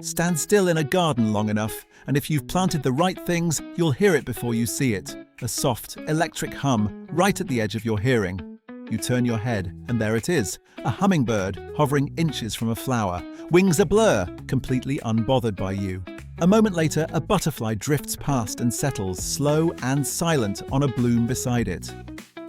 Stand still in a garden long enough, and if you've planted the right things, you'll hear it before you see it. A soft, electric hum right at the edge of your hearing. You turn your head, and there it is, a hummingbird hovering inches from a flower, wings a blur, completely unbothered by you. A moment later, a butterfly drifts past and settles, slow and silent, on a bloom beside it.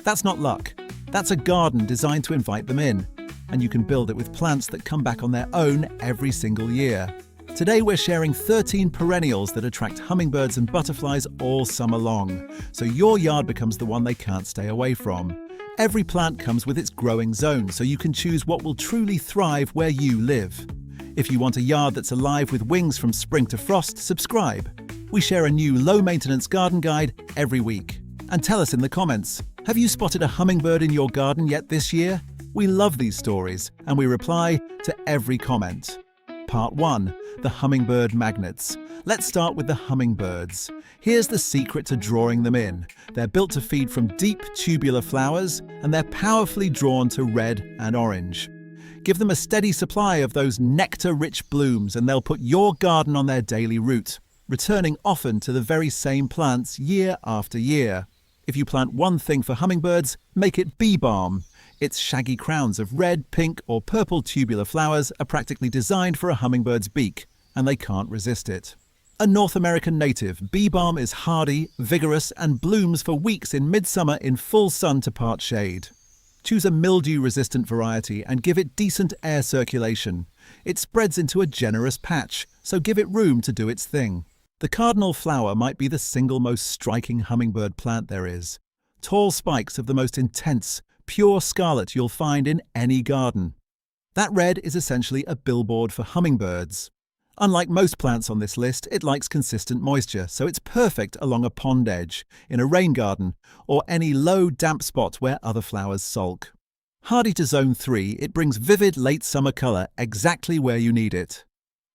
That's not luck. That's a garden designed to invite them in, and you can build it with plants that come back on their own every single year. Today we're sharing 13 perennials that attract hummingbirds and butterflies all summer long, so your yard becomes the one they can't stay away from. Every plant comes with its growing zone, so you can choose what will truly thrive where you live. If you want a yard that's alive with wings from spring to frost, subscribe. We share a new low-maintenance garden guide every week. And tell us in the comments, have you spotted a hummingbird in your garden yet this year? We love these stories, and we reply to every comment. Part 1. The Hummingbird Magnets. Let's start with the hummingbirds. Here's the secret to drawing them in. They're built to feed from deep tubular flowers, and they're powerfully drawn to red and orange. Give them a steady supply of those nectar-rich blooms, and they'll put your garden on their daily route, returning often to the very same plants year after year. If you plant one thing for hummingbirds, make it bee balm. Its shaggy crowns of red, pink, or purple tubular flowers are practically designed for a hummingbird's beak, and they can't resist it. A North American native, bee balm is hardy, vigorous, and blooms for weeks in midsummer in full sun to part shade. Choose a mildew-resistant variety and give it decent air circulation. It spreads into a generous patch, so give it room to do its thing. The Cardinal Flower might be the single most striking hummingbird plant there is. Tall spikes of the most intense, pure scarlet you'll find in any garden. That red is essentially a billboard for hummingbirds. Unlike most plants on this list, it likes consistent moisture, so it's perfect along a pond edge, in a rain garden, or any low, damp spot where other flowers sulk. Hardy to Zone 3, it brings vivid late summer colour exactly where you need it.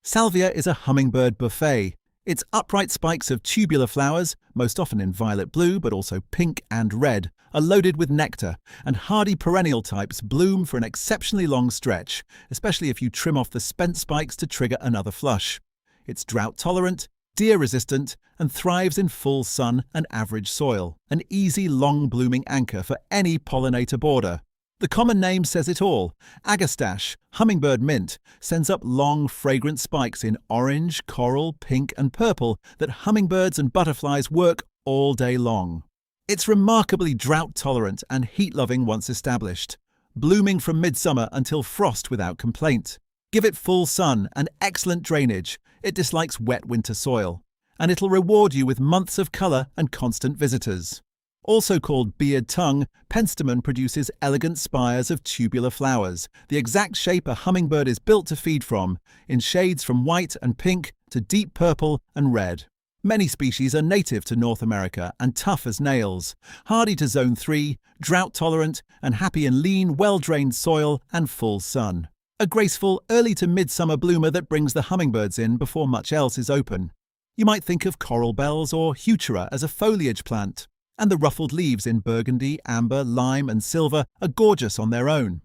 Salvia is a hummingbird buffet. Its upright spikes of tubular flowers, most often in violet blue but also pink and red, are loaded with nectar, and hardy perennial types bloom for an exceptionally long stretch, especially if you trim off the spent spikes to trigger another flush. It's drought tolerant, deer resistant, and thrives in full sun and average soil, an easy long blooming anchor for any pollinator border. The common name says it all. Agastache, Hummingbird Mint, sends up long, fragrant spikes in orange, coral, pink, and purple that hummingbirds and butterflies work all day long. It's remarkably drought-tolerant and heat-loving once established, blooming from midsummer until frost without complaint. Give it full sun and excellent drainage. It dislikes wet winter soil, and it'll reward you with months of colour and constant visitors. Also called beard tongue, Penstemon produces elegant spires of tubular flowers, the exact shape a hummingbird is built to feed from, in shades from white and pink to deep purple and red. Many species are native to North America and tough as nails, hardy to Zone 3, drought-tolerant, and happy in lean, well-drained soil and full sun. A graceful, early to midsummer bloomer that brings the hummingbirds in before much else is open. You might think of coral bells or Heuchera as a foliage plant. And the ruffled leaves in burgundy, amber, lime, and silver are gorgeous on their own.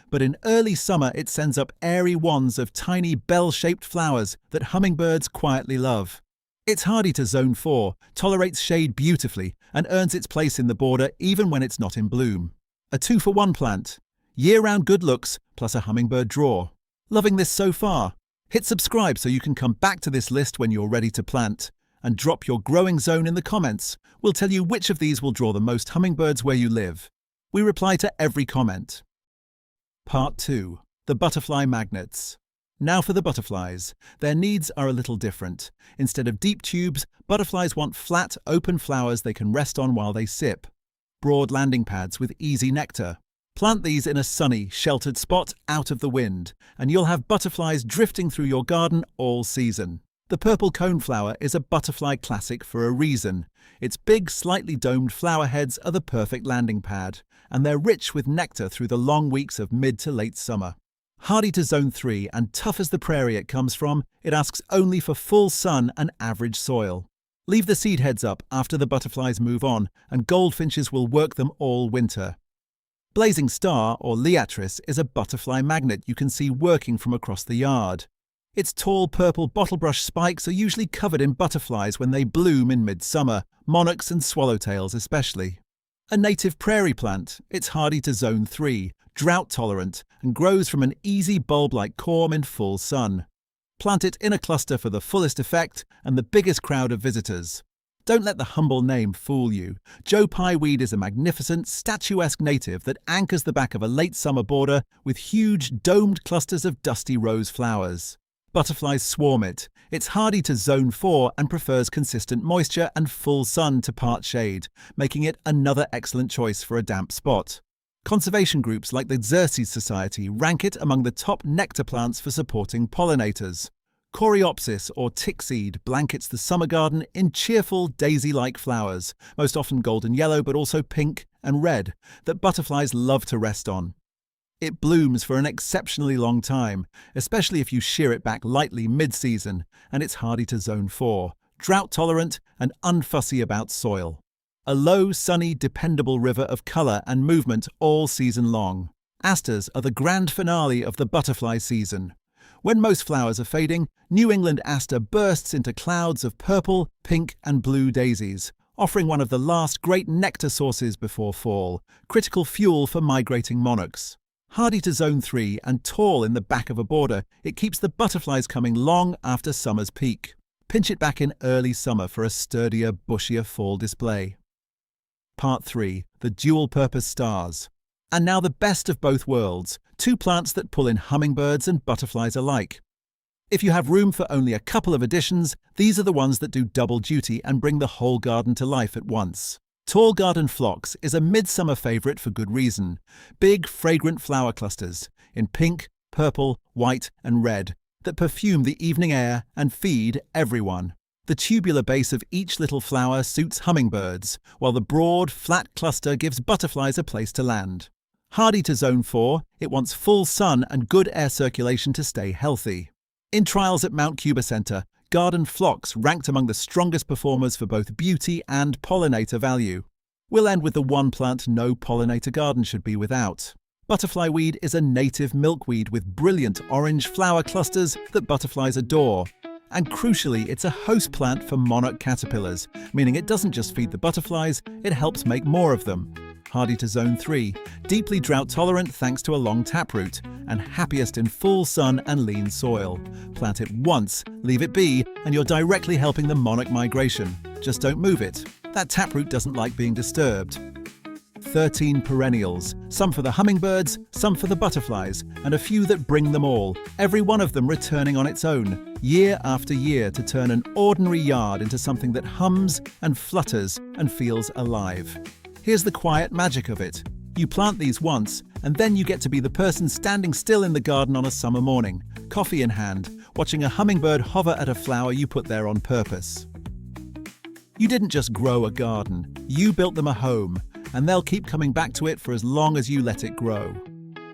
But in early summer it sends up airy wands of tiny bell-shaped flowers that hummingbirds quietly love. It's hardy to Zone 4, tolerates shade beautifully, and earns its place in the border even when it's not in bloom. A 2-for-1 plant. Year-round good looks, plus a hummingbird draw. Loving this so far? Hit subscribe so you can come back to this list when you're ready to plant. And drop your growing zone in the comments. We'll tell you which of these will draw the most hummingbirds where you live. We reply to every comment. Part 2. The Butterfly Magnets. Now for the butterflies. Their needs are a little different. Instead of deep tubes, butterflies want flat, open flowers they can rest on while they sip. Broad landing pads with easy nectar. Plant these in a sunny, sheltered spot out of the wind, and you'll have butterflies drifting through your garden all season. The purple coneflower is a butterfly classic for a reason. Its big, slightly domed flower heads are the perfect landing pad, and they're rich with nectar through the long weeks of mid to late summer. Hardy to Zone 3 and tough as the prairie it comes from, it asks only for full sun and average soil. Leave the seed heads up after the butterflies move on, and goldfinches will work them all winter. Blazing Star, or Liatris, is a butterfly magnet you can see working from across the yard. Its tall purple bottlebrush spikes are usually covered in butterflies when they bloom in midsummer, monarchs and swallowtails especially. A native prairie plant, it's hardy to zone 3, drought tolerant, and grows from an easy bulb-like corm in full sun. Plant it in a cluster for the fullest effect and the biggest crowd of visitors. Don't let the humble name fool you. Pye Weed is a magnificent, statuesque native that anchors the back of a late summer border with huge, domed clusters of dusty rose flowers. Butterflies swarm it. It's hardy to zone 4 and prefers consistent moisture and full sun to part shade, making it another excellent choice for a damp spot. Conservation groups like the Xerces Society rank it among the top nectar plants for supporting pollinators. Coreopsis or tickseed blankets the summer garden in cheerful daisy-like flowers, most often golden yellow but also pink and red, that butterflies love to rest on. It blooms for an exceptionally long time, especially if you shear it back lightly mid-season, and it's hardy to zone 4, drought-tolerant and unfussy about soil. A low, sunny, dependable river of colour and movement all season long. Asters are the grand finale of the butterfly season. When most flowers are fading, New England Aster bursts into clouds of purple, pink and blue daisies, offering one of the last great nectar sources before fall, critical fuel for migrating monarchs. Hardy to zone 3 and tall in the back of a border, it keeps the butterflies coming long after summer's peak. Pinch it back in early summer for a sturdier, bushier fall display. Part 3. The dual-purpose stars. And now the best of both worlds, 2 plants that pull in hummingbirds and butterflies alike. If you have room for only a couple of additions, these are the ones that do double duty and bring the whole garden to life at once. Tall Garden Phlox is a midsummer favourite for good reason. Big, fragrant flower clusters in pink, purple, white and red that perfume the evening air and feed everyone. The tubular base of each little flower suits hummingbirds, while the broad, flat cluster gives butterflies a place to land. Hardy to zone 4, it wants full sun and good air circulation to stay healthy. In trials at Mount Cuba Centre, Garden Phlox ranked among the strongest performers for both beauty and pollinator value. We'll end with the one plant no pollinator garden should be without. Butterfly weed is a native milkweed with brilliant orange flower clusters that butterflies adore. And crucially, it's a host plant for monarch caterpillars, meaning it doesn't just feed the butterflies, it helps make more of them. Hardy to zone 3, deeply drought tolerant thanks to a long taproot, and happiest in full sun and lean soil. Plant it once, leave it be, and you're directly helping the monarch migration. Just don't move it. That taproot doesn't like being disturbed. 13 perennials, some for the hummingbirds, some for the butterflies, and a few that bring them all, every one of them returning on its own, year after year to turn an ordinary yard into something that hums and flutters and feels alive. Here's the quiet magic of it. You plant these once, and then you get to be the person standing still in the garden on a summer morning, coffee in hand, watching a hummingbird hover at a flower you put there on purpose. You didn't just grow a garden, you built them a home, and they'll keep coming back to it for as long as you let it grow.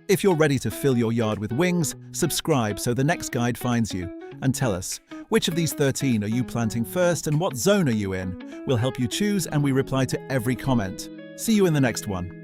If you're ready to fill your yard with wings, subscribe so the next guide finds you, and tell us, which of these 13 are you planting first and what zone are you in? We'll help you choose and we reply to every comment. See you in the next one.